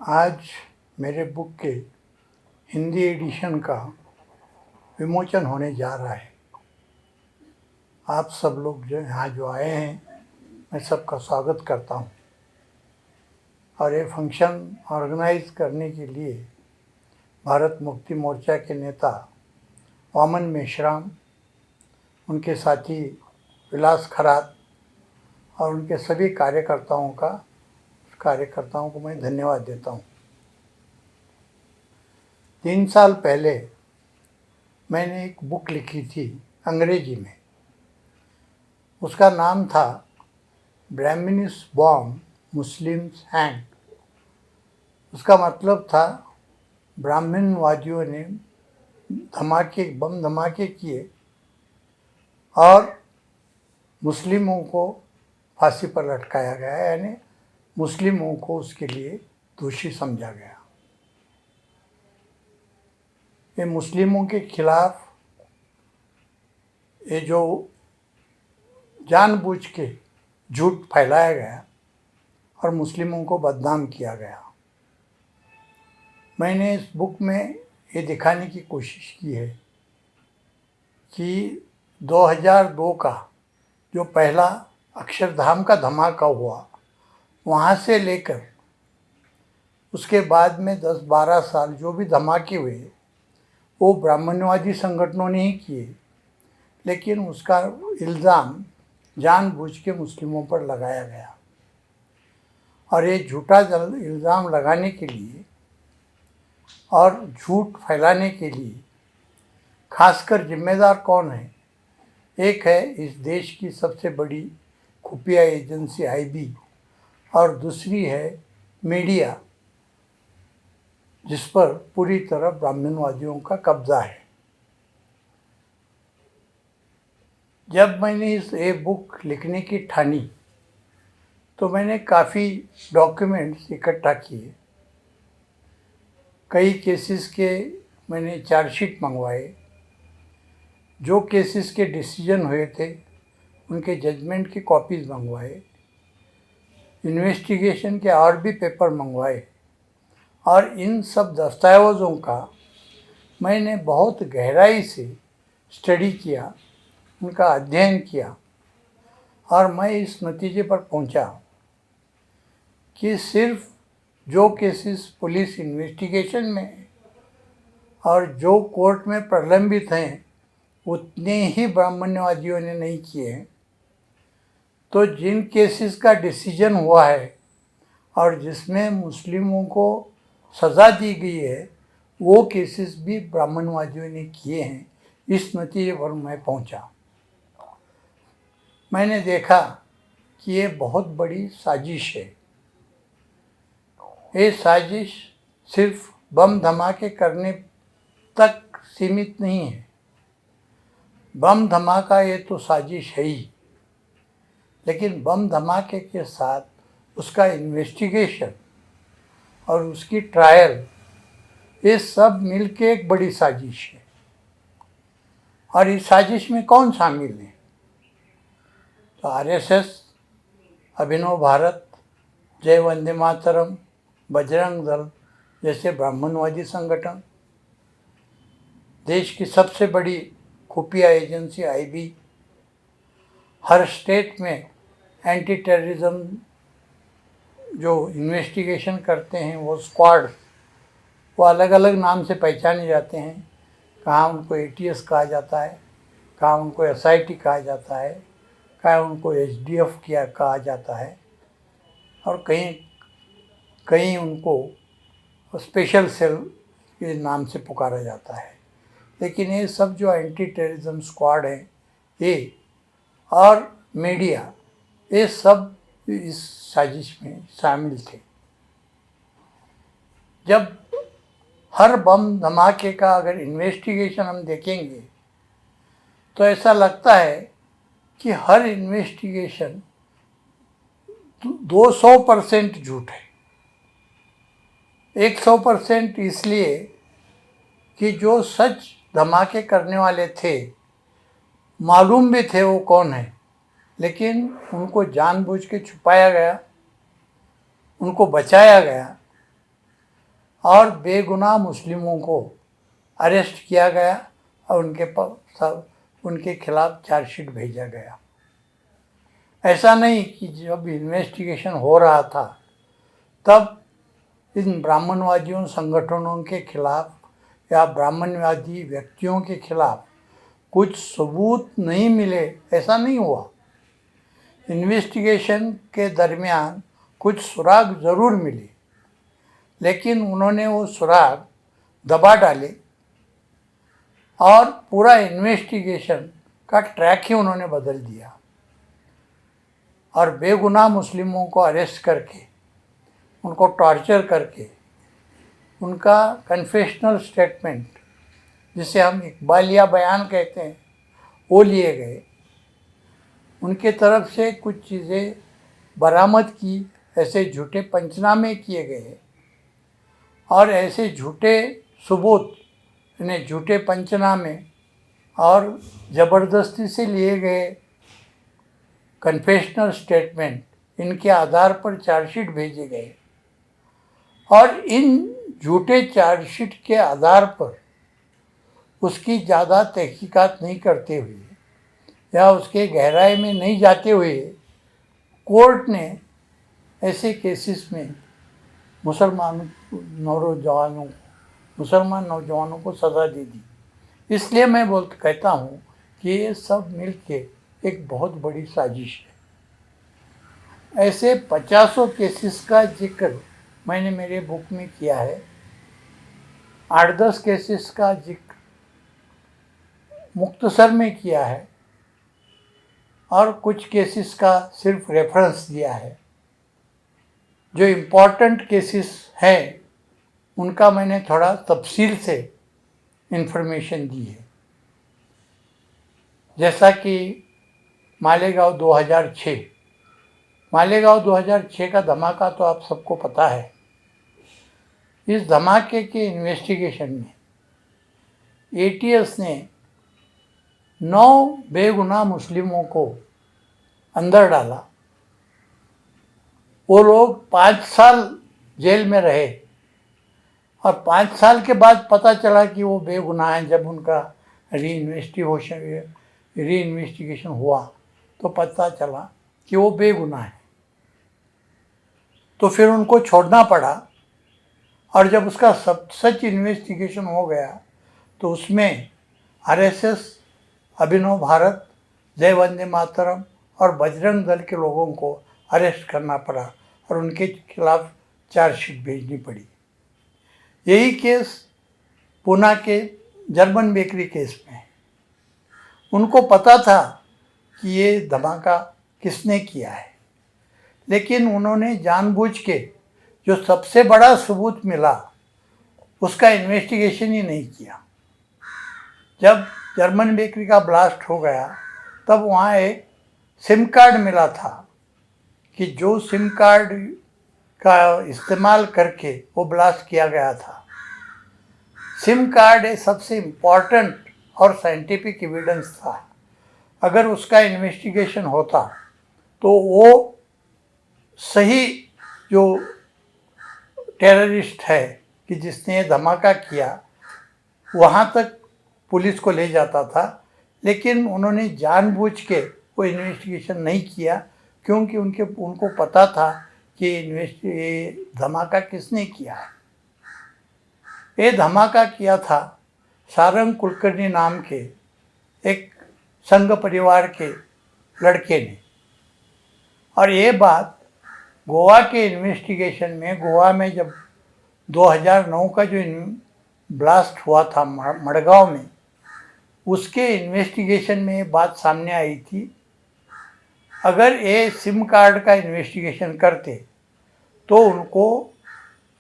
आज मेरे बुक के हिंदी एडिशन का विमोचन होने जा रहा है। आप सब लोग जो यहाँ जो आए हैं, मैं सबका स्वागत करता हूँ। और ये फंक्शन ऑर्गेनाइज करने के लिए भारत मुक्ति मोर्चा के नेता वामन मेश्राम, उनके साथी विलास खरात और उनके सभी कार्यकर्ताओं को मैं धन्यवाद देता हूँ। 3 साल पहले मैंने एक बुक लिखी थी अंग्रेजी में। उसका नाम था ब्राह्मणिस बॉम्ब मुस्लिम्स हैंग। उसका मतलब था ब्राह्मणवादियों ने बम धमाके किए और मुस्लिमों को फांसी पर लटकाया गया, यानी मुस्लिमों को उसके लिए दोषी समझा गया। ये मुस्लिमों के खिलाफ ये जो जानबूझ के झूठ फैलाया गया और मुस्लिमों को बदनाम किया गया। मैंने इस बुक में ये दिखाने की कोशिश की है कि 2002 का जो पहला अक्षरधाम का धमाका हुआ, वहाँ से लेकर उसके बाद में 10-12 साल जो भी धमाके हुए वो ब्राह्मणवादी संगठनों ने ही किए, लेकिन उसका इल्ज़ाम जानबूझ के मुस्लिमों पर लगाया गया। और ये झूठा इल्ज़ाम लगाने के लिए और झूठ फैलाने के लिए खासकर जिम्मेदार कौन है? एक है इस देश की सबसे बड़ी खुफिया एजेंसी आईबी, और दूसरी है मीडिया, जिस पर पूरी तरह ब्राह्मणवादियों का कब्जा है। जब मैंने ये बुक लिखने की ठानी तो मैंने काफ़ी डॉक्यूमेंट्स इकट्ठा किए। कई केसेस के मैंने चार्जशीट मंगवाए। जो केसेस के डिसीजन हुए थे उनके जजमेंट की कॉपीज़ मंगवाए। इन्वेस्टिगेशन के और भी पेपर मंगवाए और इन सब दस्तावेज़ों का मैंने बहुत गहराई से स्टडी किया, उनका अध्ययन किया और मैं इस नतीजे पर पहुंचा कि सिर्फ जो केसेस पुलिस इन्वेस्टिगेशन में और जो कोर्ट में प्रलंबित हैं उतने ही ब्राह्मण्यवादियों ने नहीं किए हैं। तो जिन केसेस का डिसीजन हुआ है और जिसमें मुस्लिमों को सज़ा दी गई है, वो केसेस भी ब्राह्मणवादियों ने किए हैं। इस नतीजे पर मैं पहुंचा। मैंने देखा कि ये बहुत बड़ी साजिश है। ये साजिश सिर्फ बम धमाके करने तक सीमित नहीं है। बम धमाका ये तो साजिश है ही, लेकिन बम धमाके के साथ उसका इन्वेस्टिगेशन और उसकी ट्रायल, ये सब मिलके एक बड़ी साजिश है। और इस साजिश में कौन शामिल है? तो आरएसएस, अभिनव भारत, जय वंदे मातरम, बजरंग दल जैसे ब्राह्मणवादी संगठन, देश की सबसे बड़ी खुफिया एजेंसी आईबी, हर स्टेट में एंटी टेररिज्म जो इन्वेस्टिगेशन करते हैं वो स्क्वाड, वो अलग अलग नाम से पहचाने जाते हैं। कहाँ उनको एटीएस कहा जाता है, कहाँ उनको एसआईटी कहा जाता है, कहाँ उनको एसडीएफ कहा जाता है, और कहीं कहीं उनको स्पेशल सेल के नाम से पुकारा जाता है। लेकिन ये सब जो एंटी टेररिज्म स्क्वाड है ये और मीडिया, ये सब इस साजिश में शामिल थे। जब हर बम धमाके का अगर इन्वेस्टिगेशन हम देखेंगे तो ऐसा लगता है कि हर इन्वेस्टिगेशन 200% झूठ है। 100% इसलिए कि जो सच धमाके करने वाले थे मालूम भी थे वो कौन है, लेकिन उनको जानबूझ के छुपाया गया, उनको बचाया गया और बेगुनाह मुस्लिमों को अरेस्ट किया गया और उनके खिलाफ चार्जशीट भेजा गया। ऐसा नहीं कि जब इन्वेस्टिगेशन हो रहा था तब इन ब्राह्मणवादियों संगठनों के खिलाफ या ब्राह्मणवादी व्यक्तियों के खिलाफ कुछ सबूत नहीं मिले, ऐसा नहीं हुआ। इन्वेस्टिगेशन के दरमियान कुछ सुराग ज़रूर मिले, लेकिन उन्होंने वो सुराग दबा डाले और पूरा इन्वेस्टिगेशन का ट्रैक ही उन्होंने बदल दिया और बेगुनाह मुस्लिमों को अरेस्ट करके, उनको टॉर्चर करके, उनका कन्फेशनल स्टेटमेंट जिसे हम इकबालिया बयान कहते हैं वो लिए गए। उनके तरफ से कुछ चीज़ें बरामद की, ऐसे झूठे पंचनामे किए गए और ऐसे झूठे सबूत यानी झूठे पंचनामे और ज़बरदस्ती से लिए गए कन्फेशनल स्टेटमेंट, इनके आधार पर चार्जशीट भेजे गए और इन झूठे चार्जशीट के आधार पर उसकी ज़्यादा तहकीकात नहीं करते हुए या उसके गहराई में नहीं जाते हुए कोर्ट ने ऐसे केसेस में मुसलमान नौजवानों को सज़ा दे दी। इसलिए मैं कहता हूँ कि ये सब मिलके एक बहुत बड़ी साजिश है। ऐसे 50 केसेस का जिक्र मैंने मेरे बुक में किया है। 8-10 केसेस का जिक्र मुख्तसर में किया है और कुछ केसेस का सिर्फ रेफरेंस दिया है। जो इम्पोर्टेंट केसेस हैं उनका मैंने थोड़ा तफसील से इन्फॉर्मेशन दी है। जैसा कि मालेगांव 2006 का धमाका तो आप सबको पता है। इस धमाके के इन्वेस्टिगेशन में एटीएस ने 9 बेगुनाह मुस्लिमों को अंदर डाला। वो लोग 5 साल जेल में रहे और 5 साल के बाद पता चला कि वो बेगुनाह हैं। जब उनका रीइन्वेस्टिगेशन हुआ तो पता चला कि वो बेगुनाह हैं। तो फिर उनको छोड़ना पड़ा और जब उसका सच इन्वेस्टिगेशन हो गया तो उसमें आरएसएस, अभिनव भारत, जय वंदे मातरम और बजरंग दल के लोगों को अरेस्ट करना पड़ा और उनके खिलाफ चार्जशीट भेजनी पड़ी। यही केस पूना के जर्मन बेकरी केस में है। उनको पता था कि ये धमाका किसने किया है, लेकिन उन्होंने जानबूझ के जो सबसे बड़ा सबूत मिला उसका इन्वेस्टिगेशन ही नहीं किया। जब जर्मन बेकरी का ब्लास्ट हो गया तब वहाँ एक सिम कार्ड मिला था कि जो सिम कार्ड का इस्तेमाल करके वो ब्लास्ट किया गया था। सिम कार्ड एक सबसे इम्पॉर्टेंट और साइंटिफिक एविडेंस था। अगर उसका इन्वेस्टिगेशन होता तो वो सही जो टेररिस्ट है कि जिसने ये धमाका किया वहाँ तक पुलिस को ले जाता था, लेकिन उन्होंने जानबूझ के वो इन्वेस्टिगेशन नहीं किया क्योंकि उनको पता था कि ये धमाका किसने किया है। ये धमाका किया था सारंग कुलकर्णी नाम के एक संघ परिवार के लड़के ने। और ये बात गोवा के इन्वेस्टिगेशन में, गोवा में जब 2009 का जो ब्लास्ट हुआ था मडगांव में, उसके इन्वेस्टिगेशन में ये बात सामने आई थी। अगर ये सिम कार्ड का इन्वेस्टिगेशन करते तो उनको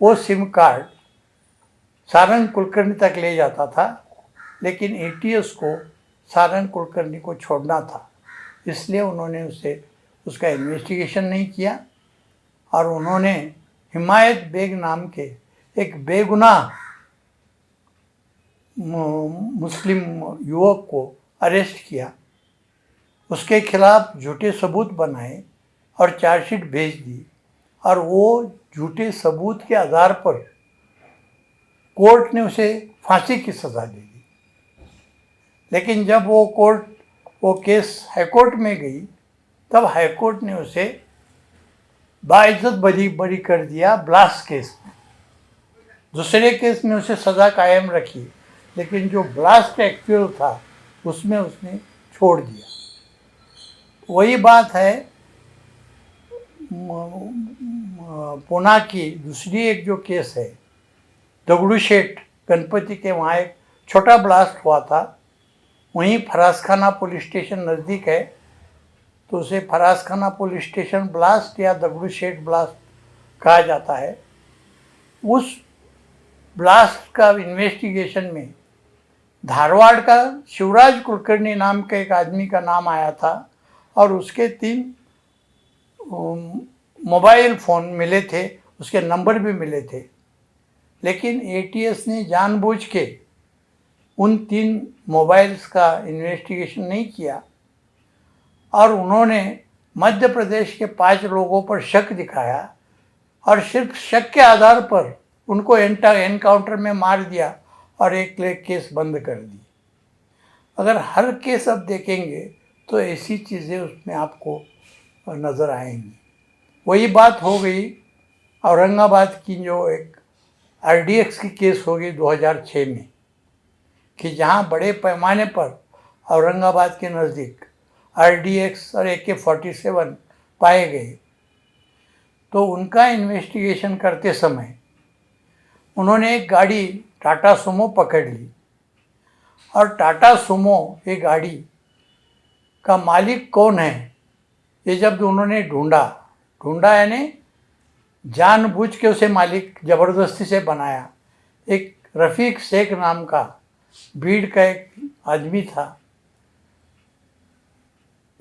वो सिम कार्ड सारंग कुलकर्णी तक ले जाता था, लेकिन एटीएस को सारंग कुलकर्णी को छोड़ना था। इसलिए उन्होंने उसका इन्वेस्टिगेशन नहीं किया और उन्होंने हिमायत बेग नाम के एक बेगुनाह मुस्लिम युवक को अरेस्ट किया, उसके खिलाफ झूठे सबूत बनाए और चार्जशीट भेज दी और वो झूठे सबूत के आधार पर कोर्ट ने उसे फांसी की सज़ा दे दी। लेकिन जब वो केस हाईकोर्ट में गई, तब हाईकोर्ट ने उसे बाइज्जत बरी कर दिया ब्लास्ट केस में। दूसरे केस में उसे सज़ा कायम रखी, लेकिन जो ब्लास्ट एक्चुअल था उसमें उसने छोड़ दिया। वही बात है पुणे की दूसरी एक जो केस है, दगड़ूशेठ गणपति के वहाँ एक छोटा ब्लास्ट हुआ था। वहीं फरासखाना पुलिस स्टेशन नज़दीक है, तो उसे फरासखाना पुलिस स्टेशन ब्लास्ट या दगड़ूशेठ ब्लास्ट कहा जाता है। उस ब्लास्ट का इन्वेस्टिगेशन में धारवाड़ का शिवराज कुलकर्णी नाम के एक आदमी का नाम आया था और उसके 3 मोबाइल फ़ोन मिले थे, उसके नंबर भी मिले थे। लेकिन एटीएस ने जानबूझ के उन 3 मोबाइल्स का इन्वेस्टिगेशन नहीं किया और उन्होंने मध्य प्रदेश के 5 लोगों पर शक दिखाया और सिर्फ शक के आधार पर उनको एनकाउंटर में मार दिया और एक केस बंद कर दी। अगर हर केस अब देखेंगे तो ऐसी चीज़ें उसमें आपको नज़र आएंगी। वही बात हो गई औरंगाबाद की, जो एक आरडीएक्स की केस हो गई 2006 में, कि जहाँ बड़े पैमाने पर औरंगाबाद के नज़दीक आरडीएक्स और AK-47 पाए गए। तो उनका इन्वेस्टिगेशन करते समय उन्होंने एक गाड़ी टाटा सुमो पकड़ ली और टाटा सुमो ये गाड़ी का मालिक कौन है ये जब उन्होंने ढूंढा यानी जानबूझ के उसे मालिक ज़बरदस्ती से बनाया। एक रफ़ीक शेख नाम का भीड़ का एक आदमी था,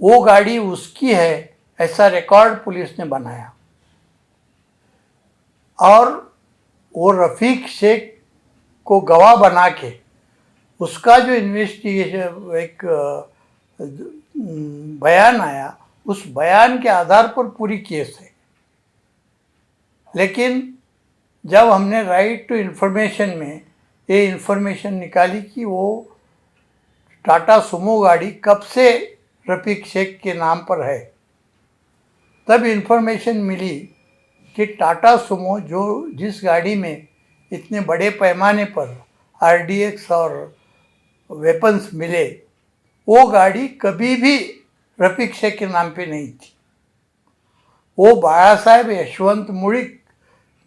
वो गाड़ी उसकी है ऐसा रिकॉर्ड पुलिस ने बनाया और वो रफ़ीक शेख को गवाह बना के उसका जो इन्वेस्टिगेशन एक बयान आया, उस बयान के आधार पर पूरी केस है। लेकिन जब हमने राइट टू इन्फॉर्मेशन में ये इन्फॉर्मेशन निकाली कि वो टाटा सुमो गाड़ी कब से रफ़ीक शेख के नाम पर है, तब इन्फॉर्मेशन मिली कि टाटा सुमो जिस गाड़ी में इतने बड़े पैमाने पर आरडीएक्स और वेपन्स मिले, वो गाड़ी कभी भी रफ़ीक शेख के नाम पे नहीं थी। वो बाला साहेब यशवंत मुड़िक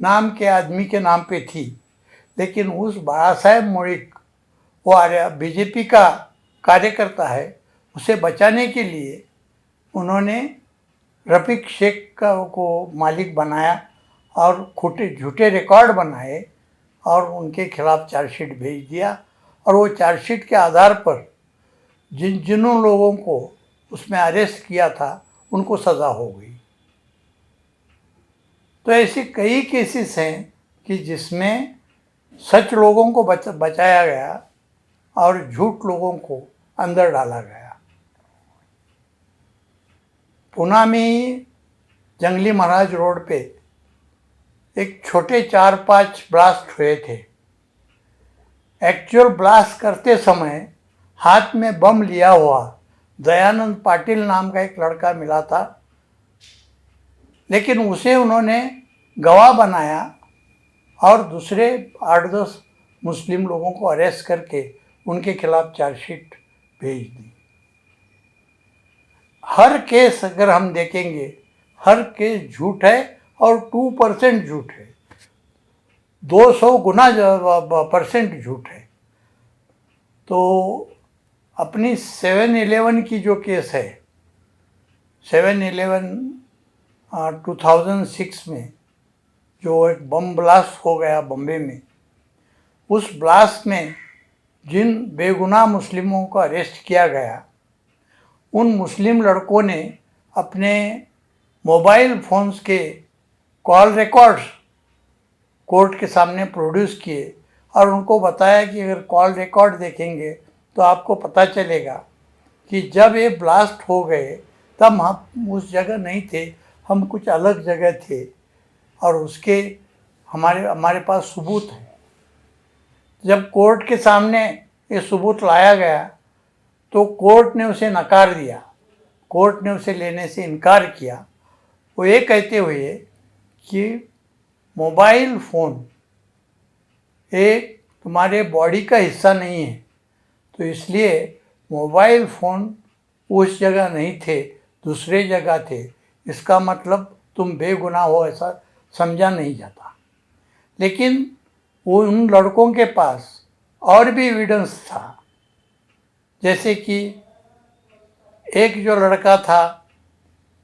नाम के आदमी के नाम पे थी। लेकिन उस बाला साहेब मुड़िक वो बीजेपी का कार्यकर्ता है, उसे बचाने के लिए उन्होंने रफ़ीक शेख को मालिक बनाया और झूठे रिकॉर्ड बनाए और उनके खिलाफ चार्जशीट भेज दिया। और वो चार्जशीट के आधार पर जिन्होंने लोगों को उसमें अरेस्ट किया था उनको सज़ा हो गई। तो ऐसी कई केसेस हैं कि जिसमें सच लोगों को बचाया गया और झूठ लोगों को अंदर डाला गया। पुणे में जंगली महाराज रोड पे एक छोटे 4-5 ब्लास्ट हुए थे। एक्चुअल ब्लास्ट करते समय हाथ में बम लिया हुआ दयानंद पाटिल नाम का एक लड़का मिला था, लेकिन उसे उन्होंने गवाह बनाया और दूसरे 8-10 मुस्लिम लोगों को अरेस्ट करके उनके खिलाफ चार्जशीट भेज दी। हर केस अगर हम देखेंगे, हर केस झूठ है और 2% झूठ है, 200 गुना % झूठ है। तो अपनी 7/11 की जो केस है, 7/11 2006 में जो एक बम ब्लास्ट हो गया बम्बे में, उस ब्लास्ट में जिन बेगुनाह मुस्लिमों को अरेस्ट किया गया, उन मुस्लिम लड़कों ने अपने मोबाइल फ़ोन्स के कॉल रिकॉर्ड्स कोर्ट के सामने प्रोड्यूस किए और उनको बताया कि अगर कॉल रिकॉर्ड देखेंगे तो आपको पता चलेगा कि जब ये ब्लास्ट हो गए तब हम उस जगह नहीं थे, हम कुछ अलग जगह थे और उसके हमारे पास सबूत है। जब कोर्ट के सामने ये सबूत लाया गया तो कोर्ट ने उसे नकार दिया, कोर्ट ने उसे लेने से इनकार किया, वो ये कहते हुए कि मोबाइल फ़ोन एक तुम्हारे बॉडी का हिस्सा नहीं है, तो इसलिए मोबाइल फ़ोन उस जगह नहीं थे, दूसरे जगह थे, इसका मतलब तुम बेगुनाह हो ऐसा समझा नहीं जाता। लेकिन वो उन लड़कों के पास और भी एविडेंस था, जैसे कि एक जो लड़का था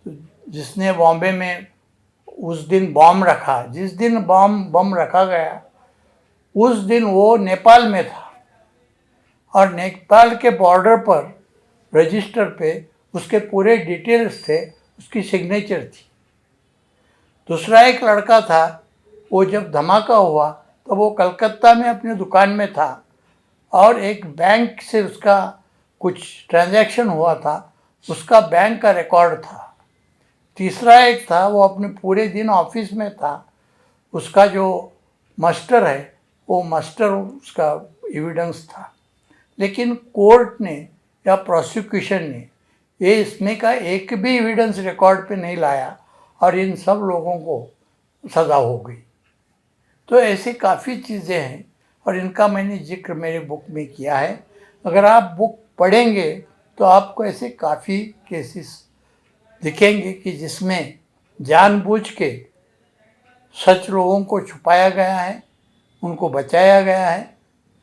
जिसने बॉम्बे में उस दिन बम रखा, जिस दिन बम रखा गया उस दिन वो नेपाल में था और नेपाल के बॉर्डर पर रजिस्टर पे उसके पूरे डिटेल्स थे, उसकी सिग्नेचर थी। दूसरा एक लड़का था, वो जब धमाका हुआ तो वो कलकत्ता में अपनी दुकान में था और एक बैंक से उसका कुछ ट्रांजैक्शन हुआ था, उसका बैंक का रिकॉर्ड था। तीसरा एक था, वो अपने पूरे दिन ऑफिस में था, उसका जो मास्टर है वो मास्टर उसका एविडेंस था। लेकिन कोर्ट ने या प्रोसिक्यूशन ने ये इसमें का एक भी एविडेंस रिकॉर्ड पे नहीं लाया और इन सब लोगों को सज़ा हो गई। तो ऐसी काफ़ी चीज़ें हैं और इनका मैंने जिक्र मेरे बुक में किया है। अगर आप बुक पढ़ेंगे तो आपको ऐसे काफ़ी केसेस दिखेंगे कि जिसमें जानबूझ के सच लोगों को छुपाया गया है, उनको बचाया गया है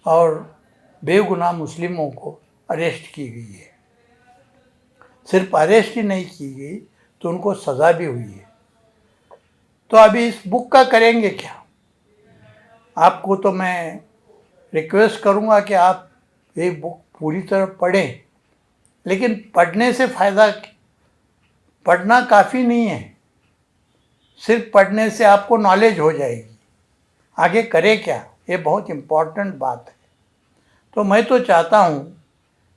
और बेगुनाह मुस्लिमों को अरेस्ट की गई है। सिर्फ अरेस्ट ही नहीं की गई तो उनको सज़ा भी हुई है। तो अभी इस बुक का करेंगे क्या? आपको तो मैं रिक्वेस्ट करूँगा कि आप ये बुक पूरी तरह पढ़ें, लेकिन पढ़ने से फ़ायदा, पढ़ना काफ़ी नहीं है, सिर्फ पढ़ने से आपको नॉलेज हो जाएगी। आगे करें क्या, ये बहुत इम्पॉर्टेंट बात है। तो मैं तो चाहता हूँ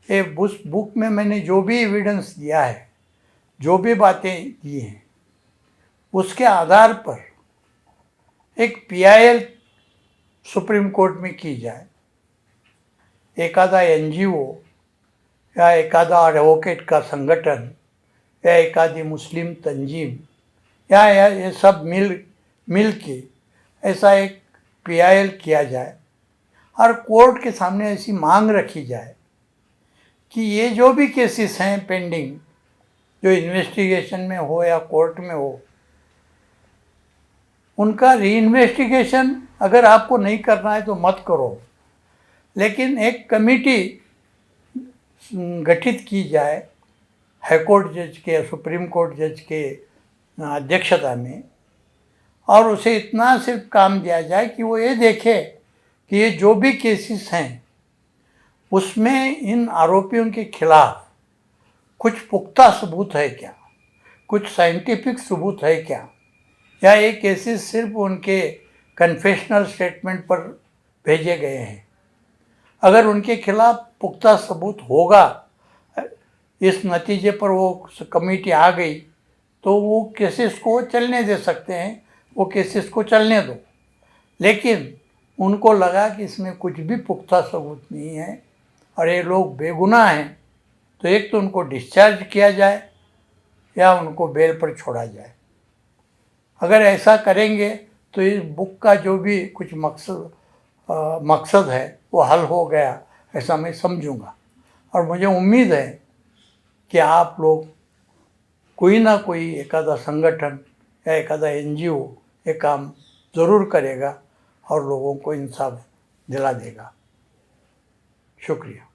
ये बुक में मैंने जो भी एविडेंस दिया है, जो भी बातें दी हैं, उसके आधार पर एक PIL सुप्रीम कोर्ट में की जाए। एखादा NGO या एखादा एडवोकेट का संगठन या एखादी मुस्लिम तंजीम या ये सब मिल के ऐसा एक PIL किया जाए और कोर्ट के सामने ऐसी मांग रखी जाए कि ये जो भी केसेस हैं पेंडिंग, जो इन्वेस्टिगेशन में हो या कोर्ट में हो, उनका रीइन्वेस्टिगेशन अगर आपको नहीं करना है तो मत करो, लेकिन एक कमेटी गठित की जाए हाईकोर्ट जज के या सुप्रीम कोर्ट जज के अध्यक्षता में, और उसे इतना सिर्फ काम दिया जाए कि वो ये देखे कि ये जो भी केसेस हैं उसमें इन आरोपियों के खिलाफ कुछ पुख्ता सबूत है क्या, कुछ साइंटिफिक सबूत है क्या, या ये केसेस सिर्फ उनके कन्फेशनल स्टेटमेंट पर भेजे गए हैं। अगर उनके खिलाफ पुख्ता सबूत होगा, इस नतीजे पर वो कमेटी आ गई, तो वो केसेस को चलने दे सकते हैं, वो केसेस को चलने दो। लेकिन उनको लगा कि इसमें कुछ भी पुख्ता सबूत नहीं है और ये लोग बेगुनाह हैं, तो एक तो उनको डिस्चार्ज किया जाए या उनको बेल पर छोड़ा जाए। अगर ऐसा करेंगे तो इस बुक का जो भी कुछ मकसद है वो हल हो गया, ऐसा मैं समझूंगा। और मुझे उम्मीद है कि आप लोग कोई ना कोई एखादा संगठन या एखादा NGO ये काम ज़रूर करेगा और लोगों को इंसाफ दिला देगा। शुक्रिया।